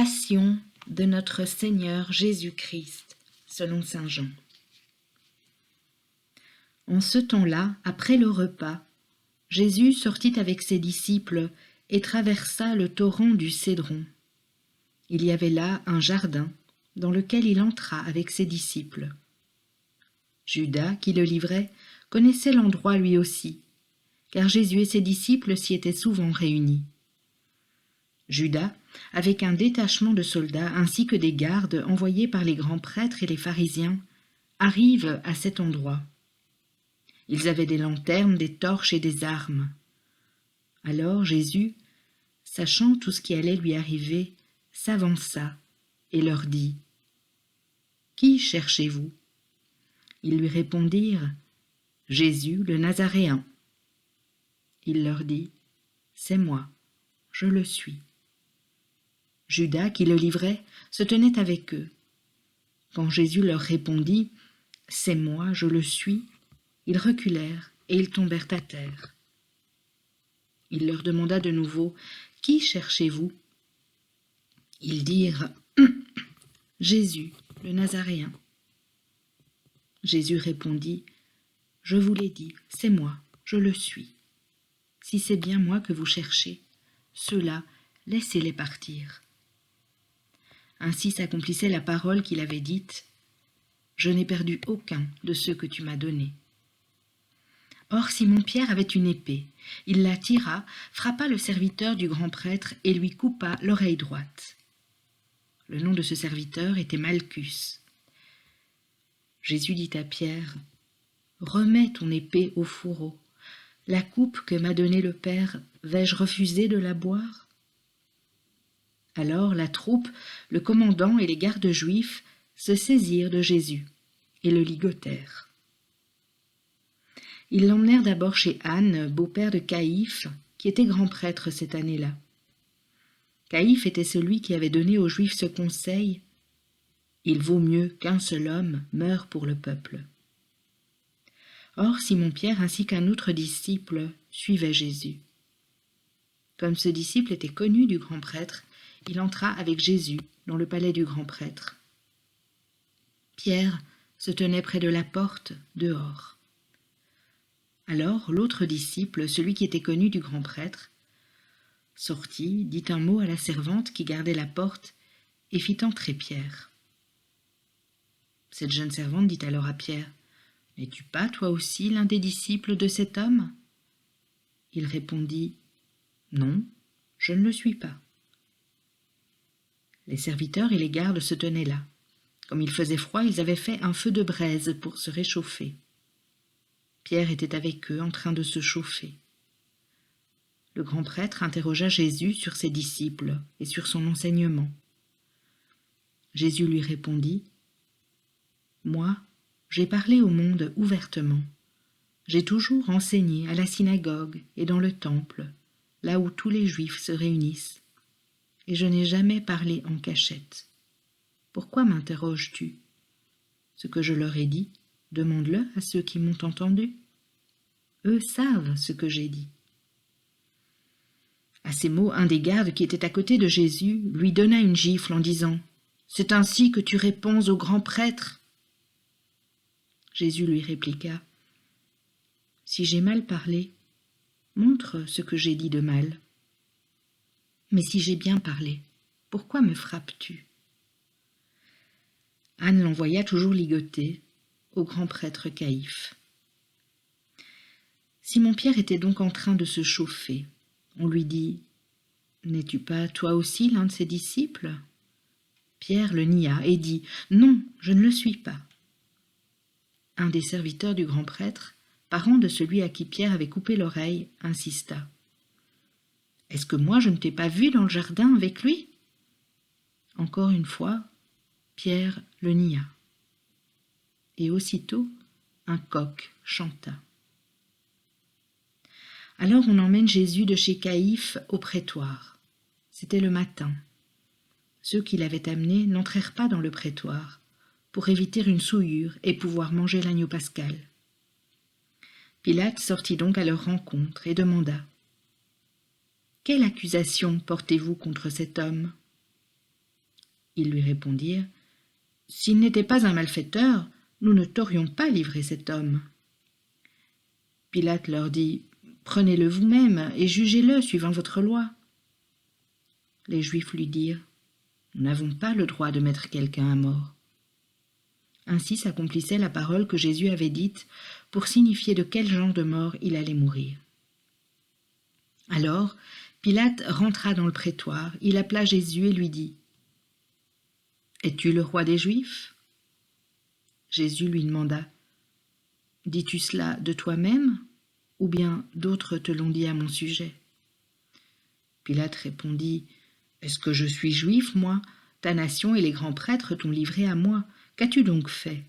Passion de notre Seigneur Jésus-Christ, selon saint Jean. En ce temps-là, après le repas, Jésus sortit avec ses disciples et traversa le torrent du Cédron. Il y avait là un jardin dans lequel il entra avec ses disciples. Judas, qui le livrait, connaissait l'endroit lui aussi, car Jésus et ses disciples s'y étaient souvent réunis. Judas, avec un détachement de soldats ainsi que des gardes envoyés par les grands prêtres et les pharisiens, arrive à cet endroit. Ils avaient des lanternes, des torches et des armes. Alors Jésus, sachant tout ce qui allait lui arriver, s'avança et leur dit : « Qui cherchez-vous » Ils lui répondirent : « Jésus, le Nazaréen. » Il leur dit : « C'est moi, je le suis. » Judas, qui le livrait, se tenait avec eux. Quand Jésus leur répondit : « C'est moi, je le suis », ils reculèrent et ils tombèrent à terre. Il leur demanda de nouveau : « Qui cherchez-vous » Ils dirent : « Jésus, le Nazaréen. » Jésus répondit : « Je vous l'ai dit, c'est moi, je le suis. Si c'est bien moi que vous cherchez, ceux-là, laissez-les partir. » Ainsi s'accomplissait la parole qu'il avait dite : « Je n'ai perdu aucun de ceux que tu m'as donnés. » Or Simon-Pierre avait une épée. Il la tira, frappa le serviteur du grand prêtre et lui coupa l'oreille droite. Le nom de ce serviteur était Malchus. Jésus dit à Pierre : « Remets ton épée au fourreau. La coupe que m'a donnée le Père, vais-je refuser de la boire ?» Alors la troupe, le commandant et les gardes juifs se saisirent de Jésus et le ligotèrent. Ils l'emmenèrent d'abord chez Anne, beau-père de Caïphe, qui était grand prêtre cette année-là. Caïphe était celui qui avait donné aux Juifs ce conseil : « Il vaut mieux qu'un seul homme meure pour le peuple. » Or Simon-Pierre ainsi qu'un autre disciple suivaient Jésus. Comme ce disciple était connu du grand prêtre, il entra avec Jésus dans le palais du grand prêtre. Pierre se tenait près de la porte, dehors. Alors l'autre disciple, celui qui était connu du grand prêtre, sortit, dit un mot à la servante qui gardait la porte et fit entrer Pierre. Cette jeune servante dit alors à Pierre : « N'es-tu pas, toi aussi, l'un des disciples de cet homme ?» Il répondit : « Non, je ne le suis pas. » Les serviteurs et les gardes se tenaient là. Comme il faisait froid, ils avaient fait un feu de braise pour se réchauffer. Pierre était avec eux en train de se chauffer. Le grand prêtre interrogea Jésus sur ses disciples et sur son enseignement. Jésus lui répondit : « Moi, j'ai parlé au monde ouvertement. J'ai toujours enseigné à la synagogue et dans le temple, là où tous les Juifs se réunissent. Et je n'ai jamais parlé en cachette. Pourquoi m'interroges-tu ? Ce que je leur ai dit, demande-le à ceux qui m'ont entendu. Eux savent ce que j'ai dit. » À ces mots, un des gardes qui était à côté de Jésus lui donna une gifle en disant : « C'est ainsi que tu réponds au grand prêtre ?» Jésus lui répliqua : « Si j'ai mal parlé, montre ce que j'ai dit de mal. Mais si j'ai bien parlé, pourquoi me frappes-tu » Anne l'envoya toujours ligoter au grand prêtre Caïphe. Simon-Pierre était donc en train de se chauffer. On lui dit : « N'es-tu pas toi aussi l'un de ses disciples ?» Pierre le nia et dit : « Non, je ne le suis pas. » Un des serviteurs du grand prêtre, parent de celui à qui Pierre avait coupé l'oreille, insista : « Est-ce que moi je ne t'ai pas vu dans le jardin avec lui ?» Encore une fois, Pierre le nia. Et aussitôt, un coq chanta. Alors on emmène Jésus de chez Caïphe au prétoire. C'était le matin. Ceux qui l'avaient amené n'entrèrent pas dans le prétoire pour éviter une souillure et pouvoir manger l'agneau pascal. Pilate sortit donc à leur rencontre et demanda : « Quelle accusation portez-vous contre cet homme ?» Ils lui répondirent, « S'il n'était pas un malfaiteur, nous ne t'aurions pas livré cet homme. » Pilate leur dit, « Prenez-le vous-même et jugez-le suivant votre loi. » Les Juifs lui dirent, « Nous n'avons pas le droit de mettre quelqu'un à mort. » Ainsi s'accomplissait la parole que Jésus avait dite pour signifier de quel genre de mort il allait mourir. Alors, Pilate rentra dans le prétoire, il appela Jésus et lui dit, « Es-tu le roi des Juifs ?» Jésus lui demanda, « Dis-tu cela de toi-même, ou bien d'autres te l'ont dit à mon sujet ?» Pilate répondit, « Est-ce que je suis juif, moi ? Ta nation et les grands prêtres t'ont livré à moi. Qu'as-tu donc fait ?»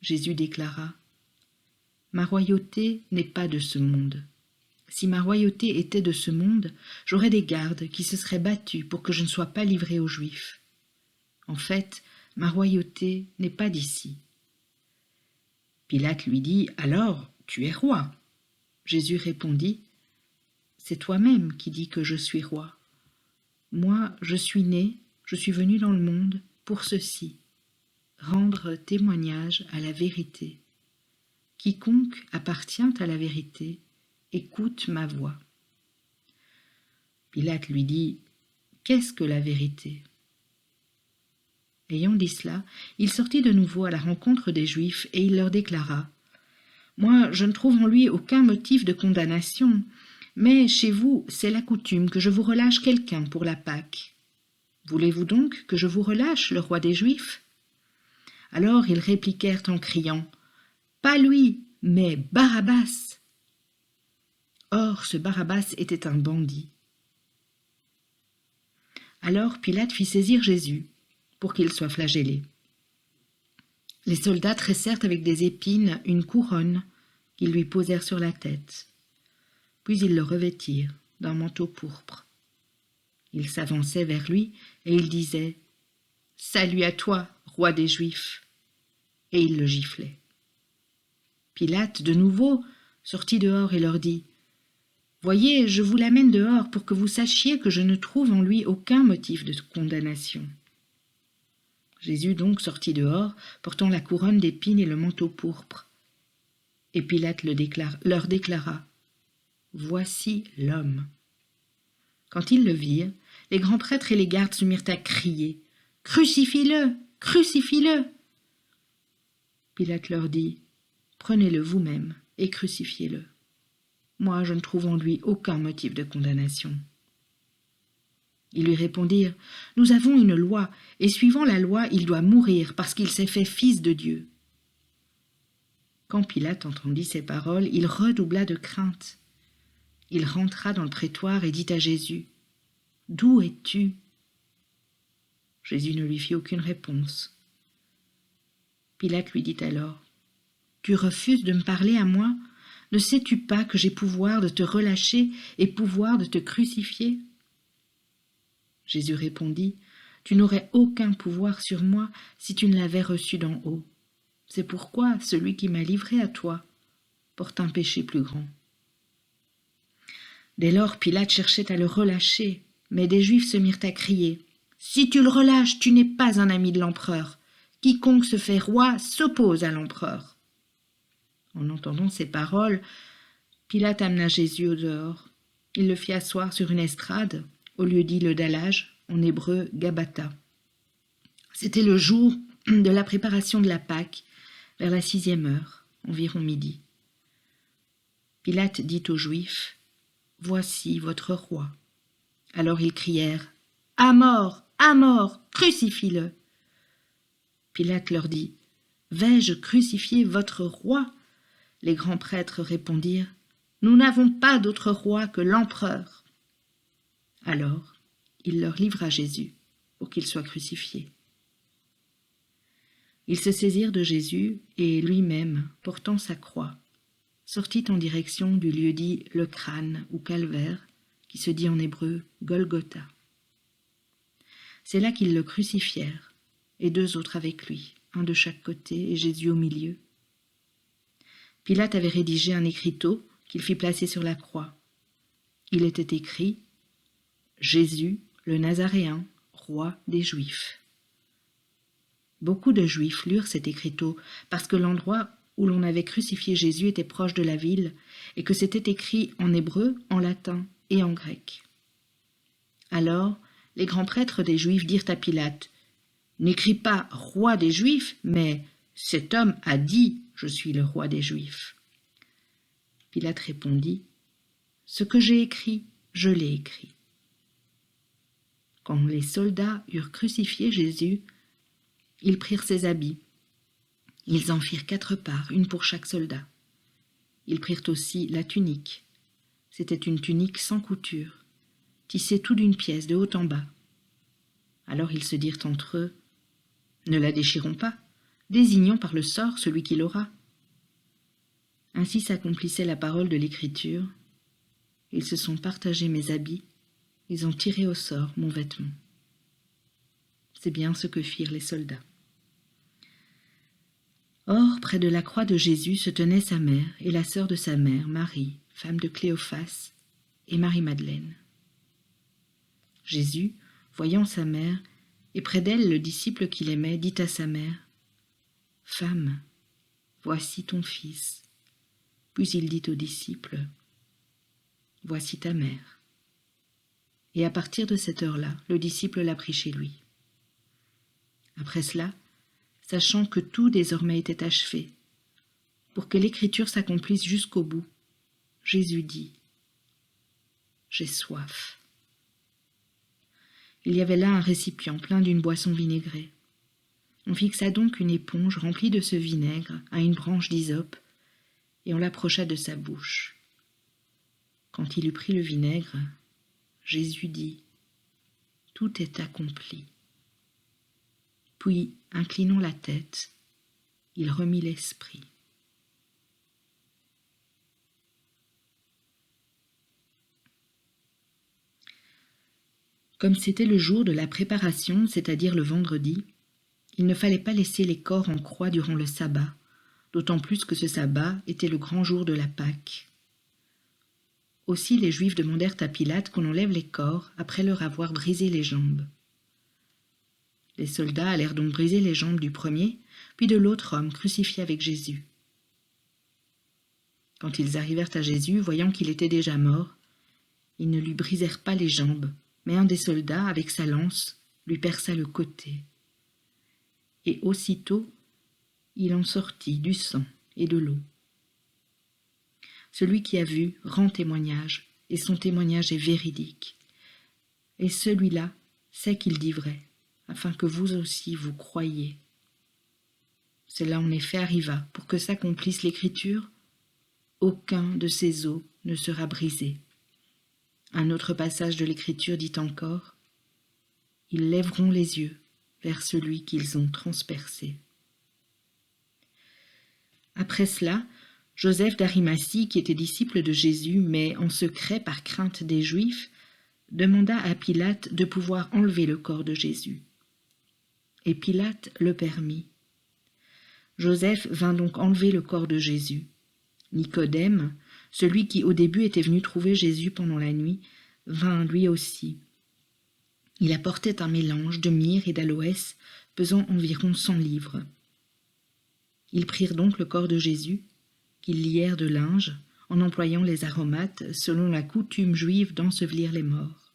Jésus déclara, « Ma royauté n'est pas de ce monde. Si ma royauté était de ce monde, j'aurais des gardes qui se seraient battus pour que je ne sois pas livré aux Juifs. En fait, ma royauté n'est pas d'ici. » Pilate lui dit, « Alors, tu es roi. » Jésus répondit, « C'est toi-même qui dis que je suis roi. Moi, je suis né, je suis venu dans le monde pour ceci, rendre témoignage à la vérité. Quiconque appartient à la vérité, écoute ma voix. » Pilate lui dit, « Qu'est-ce que la vérité ?» Ayant dit cela, il sortit de nouveau à la rencontre des Juifs et il leur déclara, « Moi, je ne trouve en lui aucun motif de condamnation, mais chez vous, c'est la coutume que je vous relâche quelqu'un pour la Pâque. Voulez-vous donc que je vous relâche le roi des Juifs ?» Alors ils répliquèrent en criant, « Pas lui, mais Barabbas !» Or, ce Barabbas était un bandit. Alors Pilate fit saisir Jésus pour qu'il soit flagellé. Les soldats tressèrent avec des épines une couronne qu'ils lui posèrent sur la tête. Puis ils le revêtirent d'un manteau pourpre. Ils s'avançaient vers lui et ils disaient « Salut à toi, roi des Juifs !» Et ils le giflaient. Pilate, de nouveau, sortit dehors et leur dit « Voyez, je vous l'amène dehors pour que vous sachiez que je ne trouve en lui aucun motif de condamnation. » Jésus donc sortit dehors, portant la couronne d'épines et le manteau pourpre. Et Pilate leur déclara, « Voici l'homme. » Quand ils le virent, les grands prêtres et les gardes se mirent à crier, « Crucifie-le! Crucifie-le » Pilate leur dit, « Prenez-le vous-même et crucifiez-le. Moi, je ne trouve en lui aucun motif de condamnation. » Ils lui répondirent, « Nous avons une loi, et suivant la loi, il doit mourir parce qu'il s'est fait fils de Dieu. » Quand Pilate entendit ces paroles, il redoubla de crainte. Il rentra dans le prétoire et dit à Jésus, « D'où es-tu » Jésus ne lui fit aucune réponse. Pilate lui dit alors, « Tu refuses de me parler à moi ? Ne sais-tu pas que j'ai pouvoir de te relâcher et pouvoir de te crucifier ?» Jésus répondit, « Tu n'aurais aucun pouvoir sur moi si tu ne l'avais reçu d'en haut. C'est pourquoi celui qui m'a livré à toi porte un péché plus grand. » Dès lors, Pilate cherchait à le relâcher, mais des Juifs se mirent à crier, « Si tu le relâches, tu n'es pas un ami de l'empereur. Quiconque se fait roi s'oppose à l'empereur. » En entendant ces paroles, Pilate amena Jésus au dehors. Il le fit asseoir sur une estrade, au lieu dit le dallage, en hébreu Gabbatha. C'était le jour de la préparation de la Pâque, vers la 6e heure, environ midi. Pilate dit aux Juifs, « Voici votre roi. » Alors ils crièrent, « À mort, crucifie-le » Pilate leur dit, « Vais-je crucifier votre roi ?» Les grands prêtres répondirent, « Nous n'avons pas d'autre roi que l'empereur. » Alors, il leur livra Jésus pour qu'il soit crucifié. Ils se saisirent de Jésus et lui-même, portant sa croix, sortit en direction du lieu dit le crâne ou calvaire, qui se dit en hébreu Golgotha. C'est là qu'ils le crucifièrent, et 2 autres avec lui, un de chaque côté et Jésus au milieu. Pilate avait rédigé un écriteau qu'il fit placer sur la croix. Il était écrit « Jésus, le Nazaréen, roi des Juifs. Beaucoup de Juifs lurent cet écriteau parce que l'endroit où l'on avait crucifié Jésus était proche de la ville et que c'était écrit en hébreu, en latin et en grec. Alors, les grands prêtres des Juifs dirent à Pilate : « N'écris pas roi des Juifs, mais cet homme a dit : je suis le roi des Juifs. » Pilate répondit : « Ce que j'ai écrit, je l'ai écrit. » Quand les soldats eurent crucifié Jésus, ils prirent ses habits. Ils en firent 4 parts, une pour chaque soldat. Ils prirent aussi la tunique. C'était une tunique sans couture, tissée tout d'une pièce de haut en bas. Alors ils se dirent entre eux : « Ne la déchirons pas, désignons par le sort celui qui l'aura. » Ainsi s'accomplissait la parole de l'Écriture. Ils se sont partagés mes habits, ils ont tiré au sort mon vêtement. C'est bien ce que firent les soldats. Or, près de la croix de Jésus se tenaient sa mère et la sœur de sa mère, Marie, femme de Cléophas, et Marie-Madeleine. Jésus, voyant sa mère, et près d'elle le disciple qu'il aimait, dit à sa mère : « Femme, voici ton fils. » Puis il dit au disciple : « Voici ta mère. » Et à partir de cette heure-là, le disciple l'a pris chez lui. Après cela, sachant que tout désormais était achevé, pour que l'Écriture s'accomplisse jusqu'au bout, Jésus dit : « J'ai soif. » Il y avait là un récipient plein d'une boisson vinaigrée. On fixa donc une éponge remplie de ce vinaigre à une branche d'hysope, et on l'approcha de sa bouche. Quand il eut pris le vinaigre, Jésus dit : « Tout est accompli. » Puis, inclinant la tête, il remit l'esprit. Comme c'était le jour de la préparation, c'est-à-dire le vendredi, il ne fallait pas laisser les corps en croix durant le sabbat, d'autant plus que ce sabbat était le grand jour de la Pâque. Aussi les Juifs demandèrent à Pilate qu'on enlève les corps après leur avoir brisé les jambes. Les soldats allèrent donc briser les jambes du premier, puis de l'autre homme crucifié avec Jésus. Quand ils arrivèrent à Jésus, voyant qu'il était déjà mort, ils ne lui brisèrent pas les jambes, mais un des soldats, avec sa lance, lui perça le côté. Et aussitôt, il en sortit du sang et de l'eau. Celui qui a vu rend témoignage, et son témoignage est véridique. Et celui-là sait qu'il dit vrai, afin que vous aussi vous croyiez. Cela en effet arriva, pour que s'accomplisse l'Écriture : aucun de ces os ne sera brisé. Un autre passage de l'Écriture dit encore : ils lèveront les yeux vers celui qu'ils ont transpercé. Après cela, Joseph d'Arimathie, qui était disciple de Jésus, mais en secret par crainte des Juifs, demanda à Pilate de pouvoir enlever le corps de Jésus. Et Pilate le permit. Joseph vint donc enlever le corps de Jésus. Nicodème, celui qui au début était venu trouver Jésus pendant la nuit, vint lui aussi. Il apportait un mélange de myrrhe et d'aloès pesant environ 100 livres. Ils prirent donc le corps de Jésus, qu'ils lièrent de linge, en employant les aromates selon la coutume juive d'ensevelir les morts.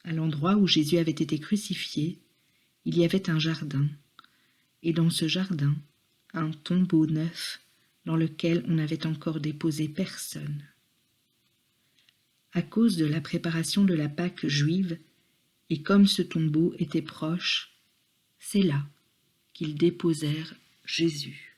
À l'endroit où Jésus avait été crucifié, il y avait un jardin, et dans ce jardin, un tombeau neuf dans lequel on n'avait encore déposé personne. À cause de la préparation de la Pâque juive, et comme ce tombeau était proche, c'est là qu'ils déposèrent Jésus.